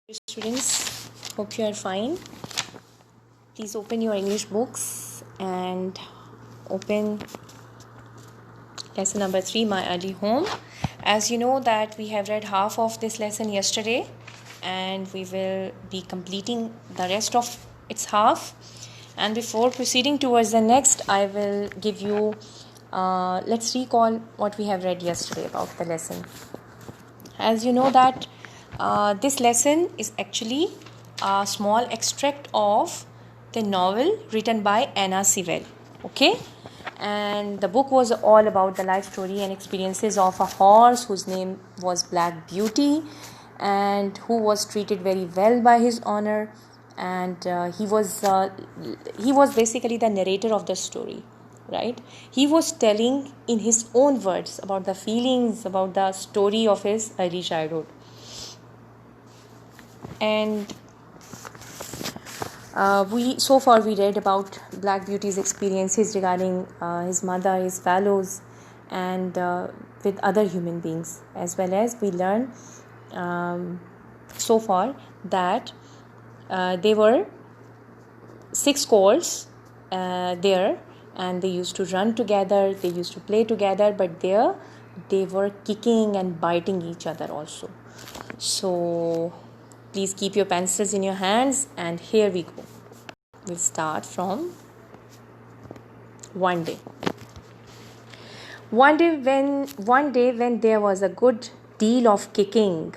Students, hope you are fine. Please open your English books and open lesson number 3, My Early Home. As you know that we have read half of this lesson yesterday and we will be completing the rest of its half. And before proceeding towards the next, I will give you, let's recall what we have read yesterday about the lesson. As you know that this lesson is actually a small extract of the novel written by Anna Sewell. Okay, and the book was all about the life story and experiences of a horse whose name was Black Beauty and who was treated very well by his owner, and he was basically the narrator of the story, right? He was telling in his own words about the feelings, about the story of his early childhood. And we read about Black Beauty's experiences regarding his mother, his fellows, and with other human beings, as well as we learned so far that there were 6 colts there, and they used to run together, they used to play together, but there they were kicking and biting each other also. So please keep your pencils in your hands, and here we go. We'll start from one day. One day when there was a good deal of kicking.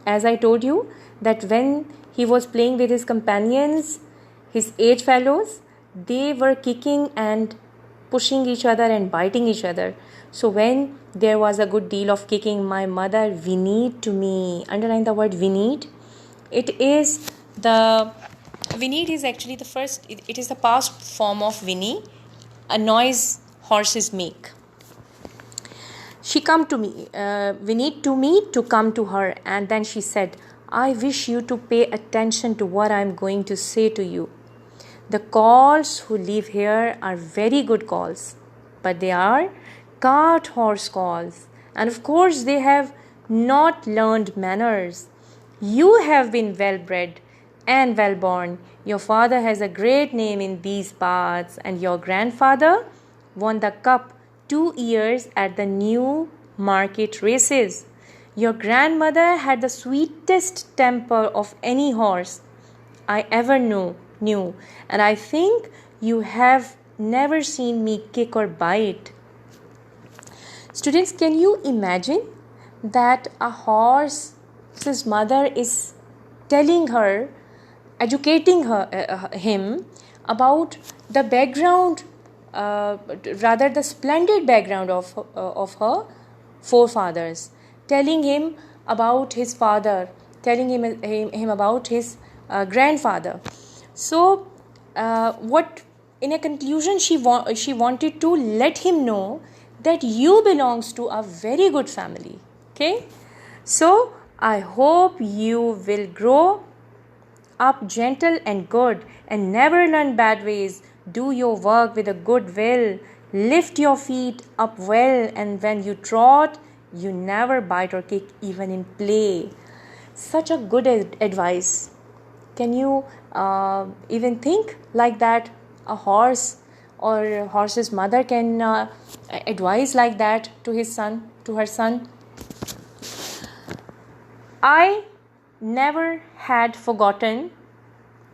As I told you that when he was playing with his companions, his age fellows, they were kicking and pushing each other and biting each other. So when there was a good deal of kicking, my mother whinnied to me. Underline the word whinnied. It is actually the first, it is the past form of whinny, a noise horses make. She whinnied to me to come to her, and then she said, I wish you to pay attention to what I am going to say to you. The calls who live here are very good calls, but they are cart horse calls, and of course they have not learned manners. You have been well bred and well born. Your father has a great name in these parts, and your grandfather won the cup 2 years at the New Market races. Your grandmother had the sweetest temper of any horse I ever knew, and I think you have never seen me kick or bite. Students, can you imagine that a horse's mother is telling her, educating him about the background, rather the splendid background of her forefathers, telling him about his father, telling him about his grandfather. So what in a conclusion she wanted to let him know that you belongs to a very good family. Okay, so I hope you will grow up gentle and good and never learn bad ways. Do your work with a good will. Lift your feet up well, and when you trot, you never bite or kick even in play. Such a good advice. Can you even think like that? A horse or a horse's mother can advise like that to her son. I never had forgotten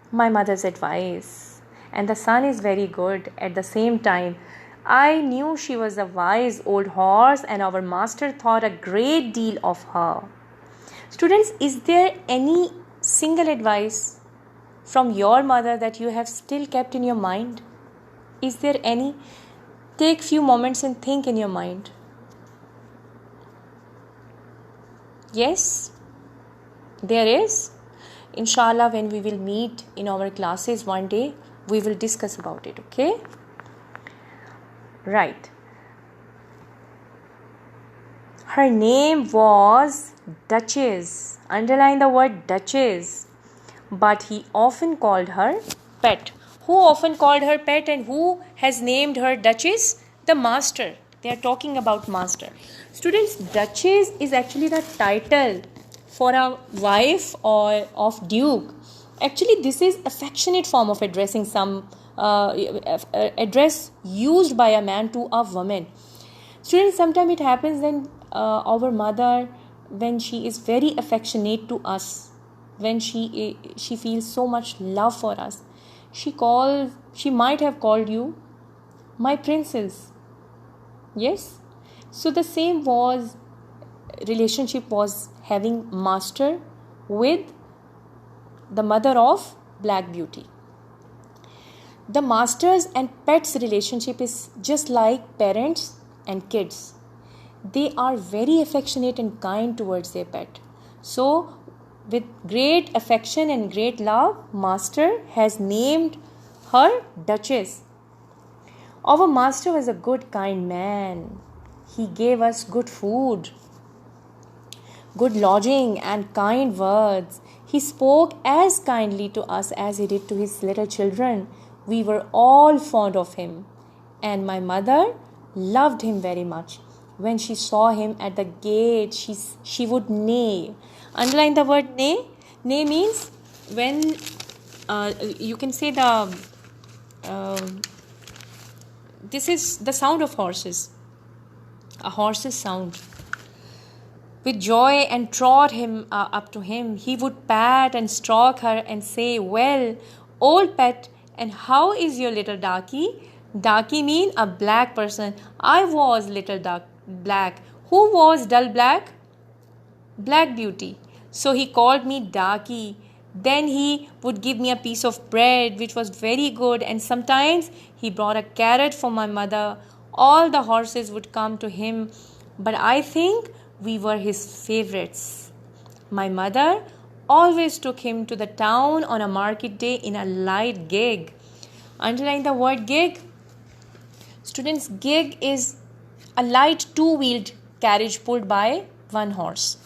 my mother's advice, and the son is very good at the same time. I knew she was a wise old horse, and our master thought a great deal of her. Students, is there any single advice from your mother that you have still kept in your mind? Is there any? Take few moments and think in your mind. Yes, there is. Inshallah, when we will meet in our classes one day, we will discuss about it. Okay, right. Her name was Duchess. Underline the word Duchess. But he often called her Pet. Who often called her Pet, and who has named her Duchess? The master. They are talking about master. Students, Duchess is actually the title for a wife or of duke. Actually, this is affectionate form of addressing some address used by a man to a woman. Students, sometimes it happens then our mother, when she is very affectionate to us, when she feels so much love for us, she might have called you my princess. Yes. So the same was relationship was having master with the mother of Black Beauty. The masters and pets relationship is just like parents and kids. They are very affectionate and kind towards their pet. So with great affection and great love, master has named her Duchess. Our master was a good, kind man. He gave us good food, good lodging, and kind words. He spoke as kindly to us as he did to his little children. We were all fond of him, and my mother loved him very much. When she saw him at the gate, she would neigh. Underline the word neigh. Neigh means when you can say this is the sound of horses, a horse's sound. With joy and trot him up to him, he would pat and stroke her and say, "Well, old pet, and how is your little darky?" Darky mean a black person. I was little dark black. Who was dull black? Black Beauty. So he called me Darky. Then he would give me a piece of bread which was very good, and sometimes he brought a carrot for my mother. All the horses would come to him, but I think we were his favorites. My mother always took him to the town on a market day in a light gig. Underline the word gig. Students, gig is a light two-wheeled carriage pulled by one horse.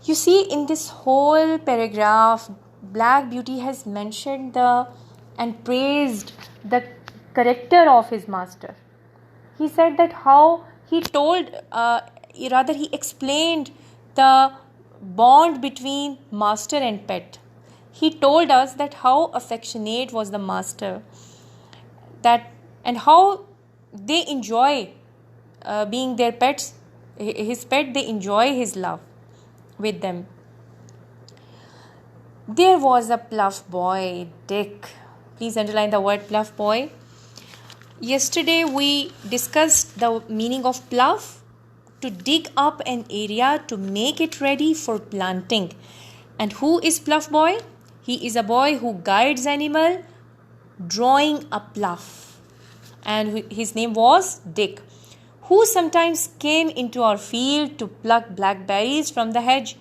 You see, in this whole paragraph, Black Beauty has mentioned and praised the character of his master. He said that how he he explained the bond between master and pet. He told us that how affectionate was the master, and how they enjoy being their pets, his pet. They enjoy his love with them. There was a bluff boy, Dick. Please underline the word bluff boy. Yesterday we discussed the meaning of plough: to dig up an area to make it ready for planting. And who is plough boy? He is a boy who guides animal drawing a plough. And his name was Dick, who sometimes came into our field to pluck blackberries from the hedge.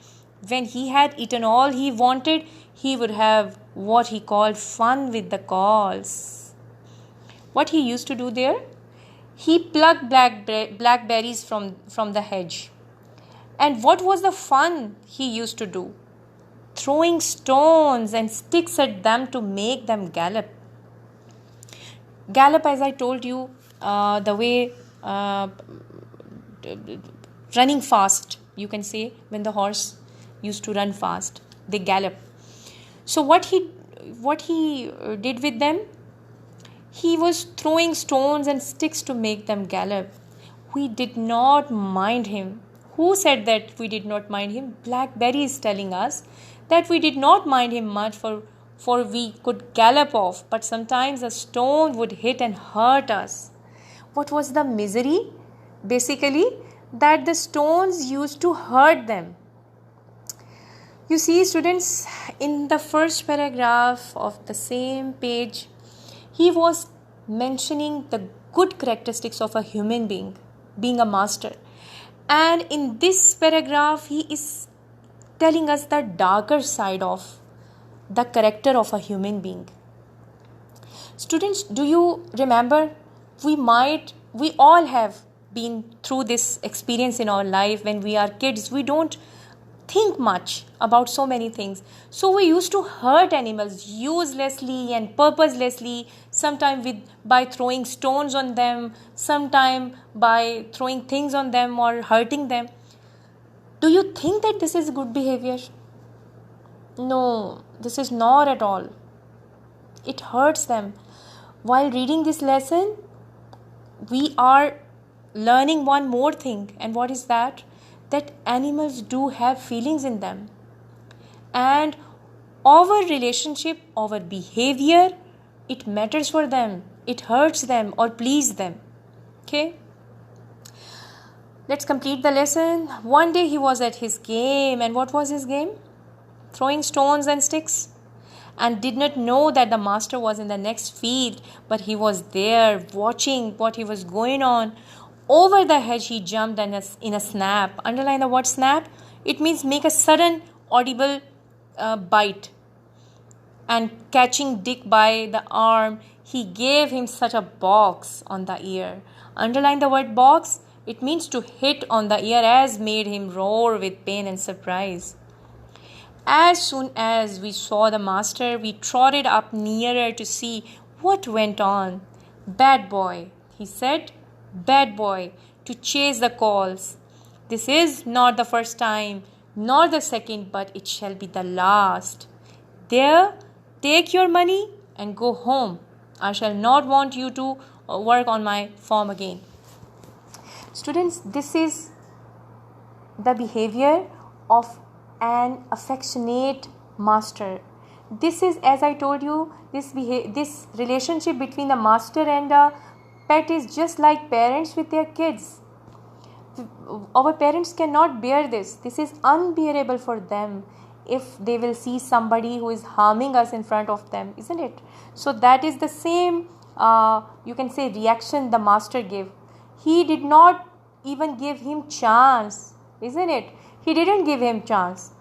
When he had eaten all he wanted, he would have what he called fun with the calls. What he used to do there? He plucked blackberries from the hedge. And what was the fun he used to do? Throwing stones and sticks at them to make them gallop. Gallop, as I told you, the way running fast, you can say, when the horse used to run fast, they gallop. So what he did with them? He was throwing stones and sticks to make them gallop. We did not mind him. Who said that we did not mind him? Blackberry is telling us that we did not mind him much, for we could gallop off, but sometimes a stone would hit and hurt us. What was the misery? Basically, that the stones used to hurt them. You see, students, in the first paragraph of the same page, he was mentioning the good characteristics of a human being a master. And in this paragraph, he is telling us the darker side of the character of a human being. Students, do you remember? We all have been through this experience in our life. When we are kids, we don't think much about so many things. So we used to hurt animals uselessly and purposelessly, sometimes by throwing stones on them, sometimes by throwing things on them or hurting them. Do you think that this is good behavior? No, this is not at all. It hurts them. While reading this lesson, we are learning one more thing. And what is that? That animals do have feelings in them. And our relationship, our behavior, it matters for them. It hurts them or please them. Okay? Let's complete the lesson. One day he was at his game. And what was his game? Throwing stones and sticks. And did not know that the master was in the next field, but he was there watching what he was going on. Over the hedge he jumped in a snap. Underline the word snap. It means make a sudden audible bite. And catching Dick by the arm, he gave him such a box on the ear. Underline the word box. It means to hit on the ear, as made him roar with pain and surprise. As soon as we saw the master, we trotted up nearer to see what went on. Bad boy, he said, bad boy, to chase the calls. This is not the first time, nor the second, but it shall be the last. There, take your money and go home. I shall not want you to work on my farm again. Students, this is the behavior of an affectionate master. This is, as I told you, this relationship between the master and the pet is just like parents with their kids. Our parents cannot bear this. This is unbearable for them if they will see somebody who is harming us in front of them, isn't it? So that is the same, you can say, reaction the master gave. He did not even give him chance, isn't it? He didn't give him chance.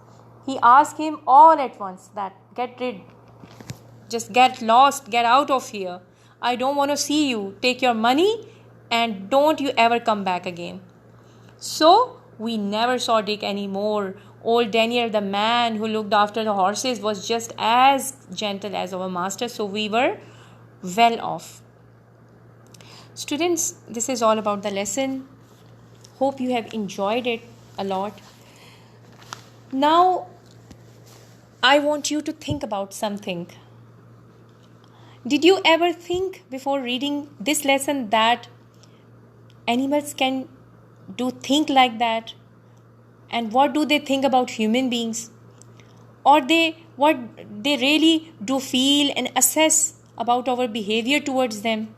He asked him all at once that just get lost, get out of here. I don't want to see you. Take your money and don't you ever come back again. So we never saw Dick anymore. Old Daniel, the man who looked after the horses, was just as gentle as our master, so we were well off. Students, this is all about the lesson. Hope you have enjoyed it a lot. Now, I want you to think about something. Did you ever think before reading this lesson that animals can think like that? And what do they think about human beings? Or what they really do feel and assess about our behavior towards them?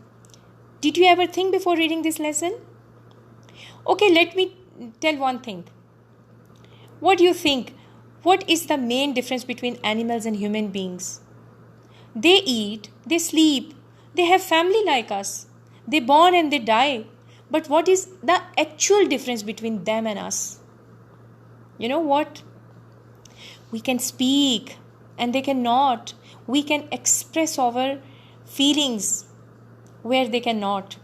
Did you ever think before reading this lesson? Okay, let me tell one thing. What do you think? What is the main difference between animals and human beings? They eat, they sleep, they have family like us. They born and they die. But what is the actual difference between them and us? You know what? We can speak and they cannot. We can express our feelings where they cannot.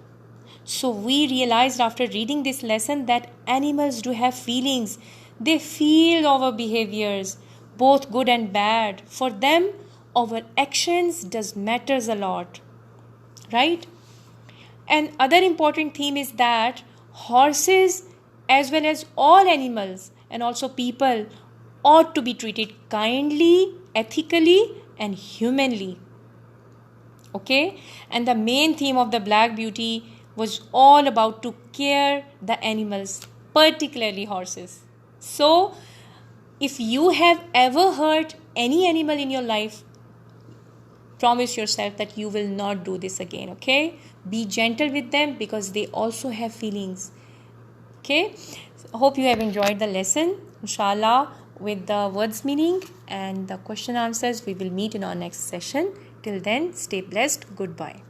So we realized after reading this lesson that animals do have feelings. They feel our behaviors, both good and bad. For them, our actions does matters a lot. Right? And other important theme is that horses, as well as all animals and also people, ought to be treated kindly, ethically and humanly. Okay? And the main theme of the Black Beauty was all about to care the animals, particularly horses. So, if you have ever hurt any animal in your life, promise yourself that you will not do this again, okay? Be gentle with them because they also have feelings, okay? So, hope you have enjoyed the lesson. Inshallah, with the words meaning and the question answers, we will meet in our next session. Till then, stay blessed. Goodbye.